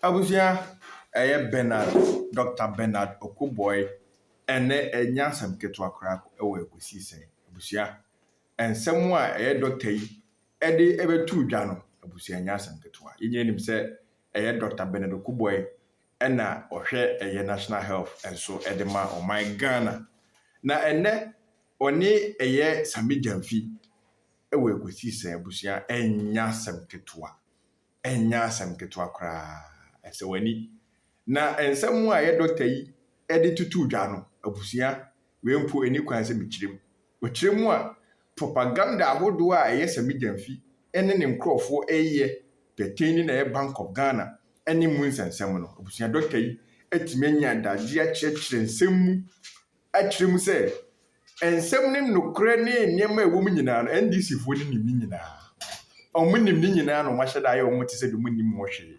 Abusia, Bernard, Dr. Bernard Okoe Boye, and Nyansam Ketwa Crack away with Sise, Abusia, and somewhere Dr. Eddie ever two Jano, Abusia Nyansam Ketwa. Him said, Dr. Bernard Okoe Boye, and now or share a national health, and so Edema or my Ghana. Na ene oni Sammy Gyamfi ewe kwesi se abusia enya asem ketewa kra ese wani na ensem a doctor yi ede tutu dwa no abusia we mpo eni kwan se mikyirem okirem a propaganda ahodo a Sammy Gyamfi ene ne nkrofo pertaining na Bank of Ghana ene mu nsensem no abusia doctor yi etime nya daje a kyerkyere nsem mu se ensem ne nokre ne niam a wo mu nyina no NDC fo ne nim nyina omunim ni nyina no maheda aye omute se de munim mo hwe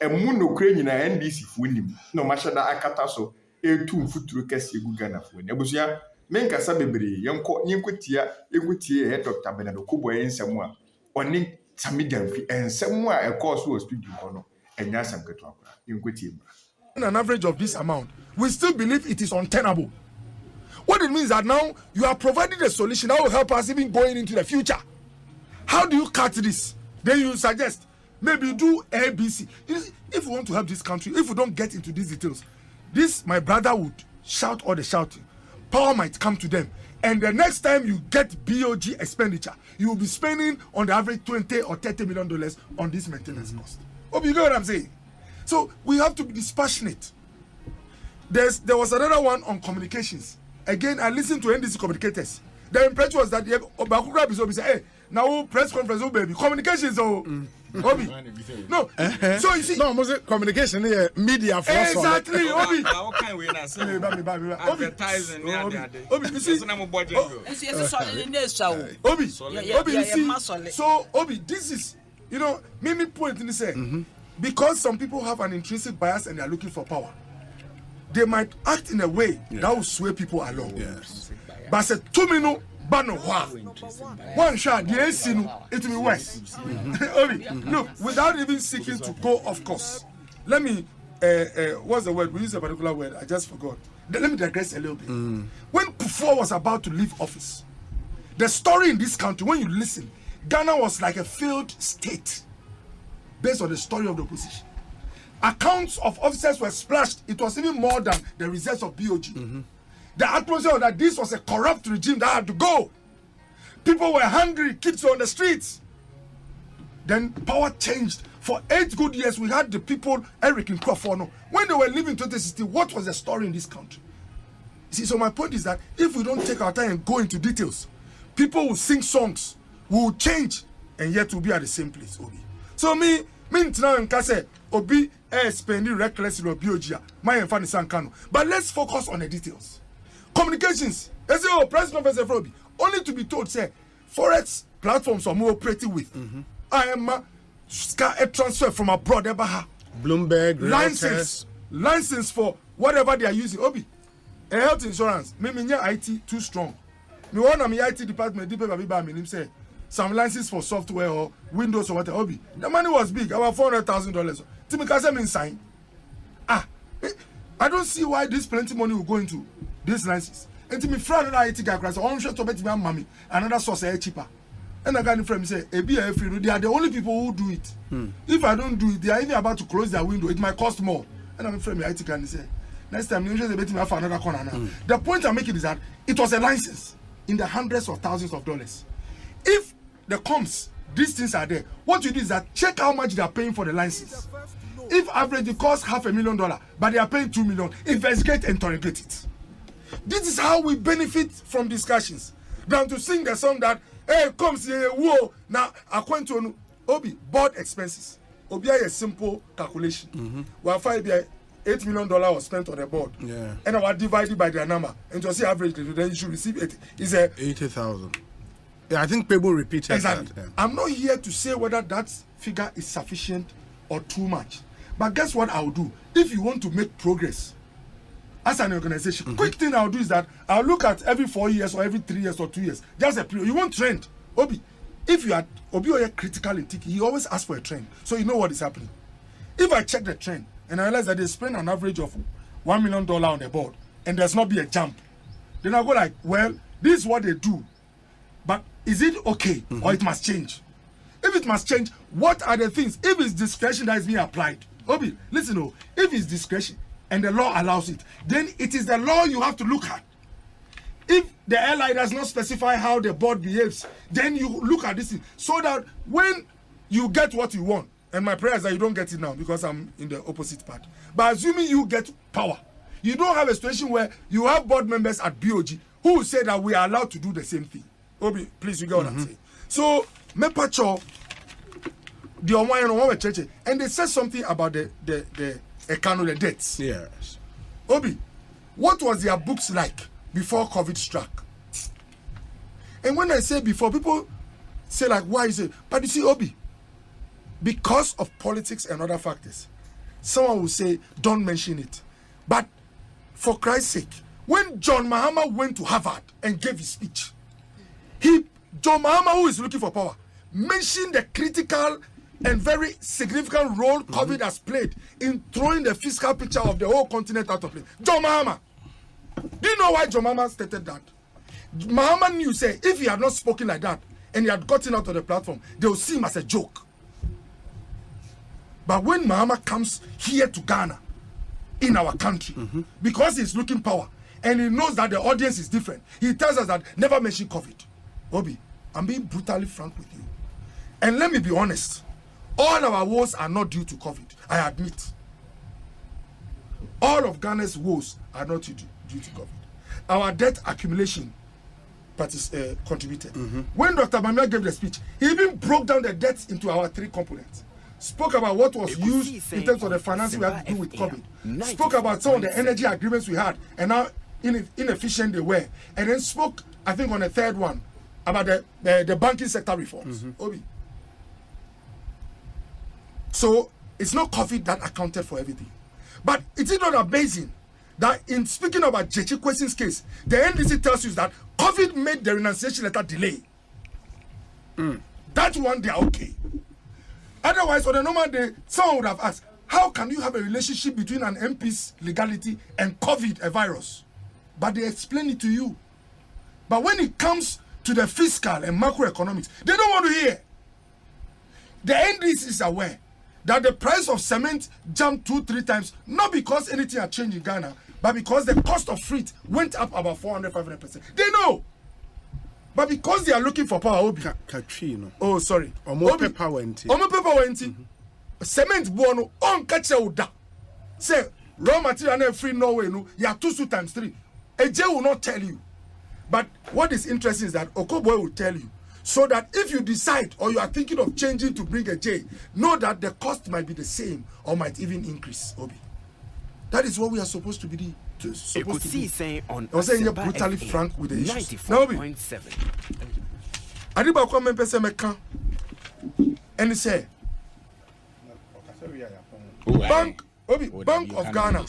emu nokre nyina NDC fo nim no maheda akata so etu mfuturu kase egu Ghana fo ne abusia menkasa bebre yenkotia Dr. Bernard Okoe Boye ensem a oni Sammy Gyamfi ensem a course was studio no enya asem keto akora yenkotie bra. An average of this amount, we still believe it is untenable. What it means that now you are providing a solution that will help us even going into the future. How do you cut this? Then you suggest maybe do ABC. If we want to help this country, if we don't get into these details, this my brother would shout all the shouting. Power might come to them. And the next time you get BOG expenditure, you will be spending on the average $20 or $30 million on this maintenance cost. Hope you get what I'm saying? So we have to be dispassionate. There was another one on communications. Again, I listened to NDC communicators. The impression was that Bakura Bisobi said, hey, now press conference, oh baby, communications, Obi. No, so you see, no, communication, media for us. Exactly, Obi. Advertising, Obi, you see, Obi, you see, so Obi, this is, me point in say, because some people have an intrinsic bias and they are looking for power, they might act in a way that will sway people along. Yes. But say 2 minutes, bano one shot, the AC it will be worse. Look, without even seeking to go off course. Let me, what's the word? We use a particular word. I just forgot. Let me digress a little bit. When Kufuor was about to leave office, the story in this country, when you listen, Ghana was like a failed state based on the story of the opposition. Accounts of officers were splashed. It was even more than the results of BOG. The atmosphere that this was a corrupt regime that had to go. People were hungry, kids were on the streets. Then power changed. For 8 good years, we had the people, Eric and Crawford. When they were leaving 2016, what was the story in this country? See, so my point is that if we don't take our time and go into details, people will sing songs, we will change, and yet we'll be at the same place, Obi. So me now in Kase, Obi, spending recklessly or BOG, my and Fanny Sankano. But let's focus on the details. Communications. They say, press conference for Obi. Only to be told, say, Forex platforms are more operating with. I am a transfer from abroad, Bloomberg, license for whatever they are using. Obi, a health insurance. Me IT too strong. Me one of my IT department, say some licenses for software or Windows or whatever. Obi, the money was big, about $400,000. Timikasa mean sign. I don't see why this plenty money will go into these licenses. And to me, friend IT guy, I'm sure to bet me mommy another source cheaper. And I got a friend say, they are the only people who do it. If I don't do it, they are even about to close their window. It might cost more. And I'm afraid my IT guy say, next time you should bet me for another corner now. The point I'm making is that it was a license in the hundreds of thousands of dollars. If the comms, these things are there, what you do is that check how much they are paying for the license. If average it costs $500,000, but they are paying $2 million, investigate and interrogate it. This is how we benefit from discussions. Than to sing the song that, hey, comes here, whoa, now according to Obi, board expenses. Obi a simple calculation. Well, $8 million was spent on the board. Yeah. And I was divided by their number. And to see average, then you should receive 80. Is a 80,000. Yeah, I think people repeat exactly. That. Yeah. I'm not here to say whether that figure is sufficient or too much. But guess what I'll do? If you want to make progress as an organization, quick thing I'll do is that I'll look at every 4 years or every 3 years or 2 years. Just a period. You want trend. Obi, if you are Obi or critical in thinking, he always asks for a trend. So you know what is happening. If I check the trend and I realize that they spend an average of $1 million on the board and there's not be a jump, then I go like, well, this is what they do. But is it okay or it must change? If it must change, what are the things? If it's discretion that is being applied, Obi, listen, oh, if it's discretion and the law allows it, then it is the law you have to look at. If the airline does not specify how the board behaves, then you look at this thing so that when you get what you want, and my prayer is that you don't get it now because I'm in the opposite part. But assuming you get power, you don't have a situation where you have board members at BOG who will say that we are allowed to do the same thing. Obi, please, you get what I'm saying. So, Mepacho, the Omoyan church, and they said something about the Ekano, the debts. Yes. Obi, what was their books like before COVID struck? And when I say before, people say like, why is it? But you see, Obi, because of politics and other factors, someone will say, don't mention it. But for Christ's sake, when John Mahama went to Harvard and gave his speech, John Mahama, who is looking for power, mentioned the critical and very significant role COVID has played in throwing the fiscal picture of the whole continent out of place. John Mahama. Do you know why John Mahama stated that? Mahama knew, say, if he had not spoken like that and he had gotten out of the platform, they would see him as a joke. But when Mahama comes here to Ghana, in our country, because he's looking power, and he knows that the audience is different, he tells us that never mention COVID. Obi, I'm being brutally frank with you. And let me be honest, all our woes are not due to COVID, I admit. All of Ghana's woes are not due to COVID. Our debt accumulation contributed. When Dr. Bamia gave the speech, he even broke down the debts into our 3 components. Spoke about what was used in terms of the finance we had to do with COVID. Spoke about some of the energy agreements we had and how inefficient they were. And then spoke, I think, on the 3rd one about the banking sector reforms. Obi. So it's not COVID that accounted for everything. But it is not amazing that in speaking about Jechi Kwesin's case, the NDC tells you that COVID made the renunciation letter delay. That one they are okay. Otherwise, on a normal day, someone would have asked, how can you have a relationship between an MP's legality and COVID, a virus? But they explain it to you. But when it comes to the fiscal and macroeconomics, they don't want to hear. The NDC is aware that the price of cement jumped 2-3 times, not because anything had changed in Ghana, but because the cost of freight went up about 400-500%. They know. But because they are looking for power, Obi. Oh, sorry. Omo power enti. Omo power enti. Cement bono on catch oda. Say raw material na free Norway no. Ya 2 times 3. AJ will not tell you. But what is interesting is that Okoe Boye will tell you. So that if you decide or you are thinking of changing to bring a J, know that the cost might be the same or might even increase, Obi. That is what we are supposed to be supposed to be. I was saying you're brutally frank with the issues. Now, Obi, Adiba kwa mempese meka and he say Bank of Ghana.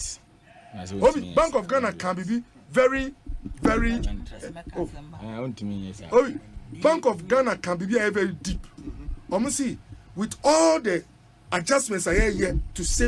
Obi, Bank of Ghana can be very Obi, Bank of Ghana can be very deep. See, with all the adjustments I hear here to save